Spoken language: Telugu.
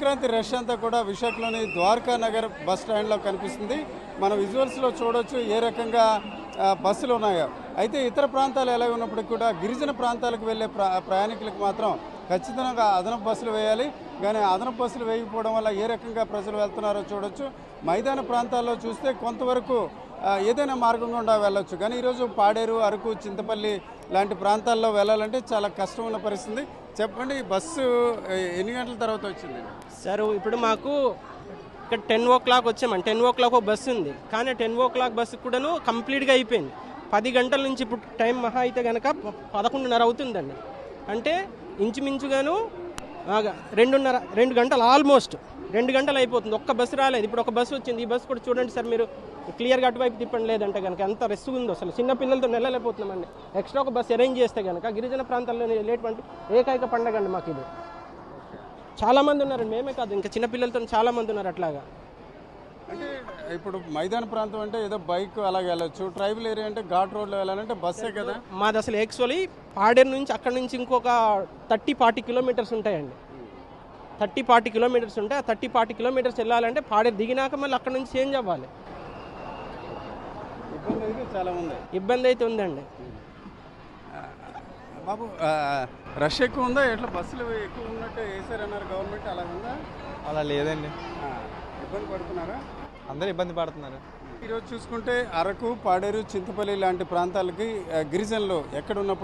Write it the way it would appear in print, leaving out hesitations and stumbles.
సంక్రాంతి రష్ అంతా కూడా విశాఖలోని ద్వారకా నగర్ బస్ స్టాండ్లో కనిపిస్తుంది. మన విజువల్స్లో చూడొచ్చు ఏ రకంగా బస్సులు ఉన్నాయో. అయితే ఇతర ప్రాంతాలు ఎలా ఉన్నప్పటికీ కూడా గిరిజన ప్రాంతాలకు వెళ్ళే ప్రయాణికులకు మాత్రం ఖచ్చితంగా అదనపు బస్సులు వేయాలి. కానీ అదనపు బస్సులు వేయకపోవడం వల్ల ఏ రకంగా ప్రజలు వెళ్తున్నారో చూడొచ్చు. మైదాన ప్రాంతాల్లో చూస్తే కొంతవరకు ఏదైనా మార్గం గుండా వెళ్ళొచ్చు. కానీ ఈరోజు పాడేరు, అరకు, చింతపల్లి లాంటి ప్రాంతాల్లో వెళ్ళాలంటే చాలా కష్టం ఉన్న పరిస్థితి. చెప్పండి, బస్సు ఎన్ని గంటల తర్వాత వచ్చింది సార్? ఇప్పుడు మాకు ఇక్కడ 10 o'clock వచ్చామండి. 10 o'clock ఒక బస్సు ఉంది, కానీ 10 o'clock బస్సు కూడాను కంప్లీట్గా అయిపోయింది. 10 గంటల నుంచి ఇప్పుడు టైం మహా అయితే కనుక 11:30 అవుతుందండి. అంటే ఇంచుమించుగాను 2 గంటలు, ఆల్మోస్ట్ 2 గంటలు అయిపోతుంది. ఒక్క బస్సు రాలేదు. ఇప్పుడు ఒక బస్సు వచ్చింది. ఈ బస్సు కూడా చూడండి సార్, మీరు క్లియర్గా అటువైపు తిప్పండి. లేదంటే కనుక ఎంత రెస్ట్ ఉందో అసలు. చిన్న పిల్లలతో వెళ్ళలేకపోతున్నామండి. ఎక్స్ట్రా ఒక బస్సు అరేంజ్ చేస్తే కనుక గిరిజన ప్రాంతాల్లో వెళ్ళేటువంటి ఏకైక పండగ అండి మాకు ఇది. చాలామంది ఉన్నారండి, మేమే కాదు, ఇంకా చిన్నపిల్లలతో చాలామంది ఉన్నారు అట్లాగా. అంటే ఇప్పుడు మైదాన ప్రాంతం అంటే ఏదో బైక్ అలాగే వెళ్ళొచ్చు, ట్రైబల్ ఏరియా అంటే ఘాట్ రోడ్లో వెళ్ళాలంటే బస్సే కదా. మాది అసలు యాక్చువల్లీ పాడేరు నుంచి అక్కడ నుంచి ఇంకొక 30-40 కిలోమీటర్స్ ఉంటాయండి. 30-40 కిలోమీటర్స్ ఉంటాయి. ఆ 30-40 కిలోమీటర్స్ వెళ్ళాలంటే పాడేరు దిగినాక మళ్ళీ అక్కడ నుంచి చేంజ్ అవ్వాలి. ఇబ్బంది అయితే చాలా ఉంది. ఇబ్బంది అయితే ఉందండి బాబు. రష్ ఎక్కువ ఉందా? ఎట్లా బస్సులు ఎక్కువ ఉన్నట్టు వేసారన్నారు గవర్నమెంట్, అలా ఉందా? అలా లేదండి, ఇబ్బంది పడుతున్నారా? అందరూ ఇబ్బంది పడుతున్నారు. ఈరోజు చూసుకుంటే అరకు, పాడేరు, చింతపల్లి లాంటి ప్రాంతాలకి గిరిజనులు ఎక్కడ ఉన్నప్పుడు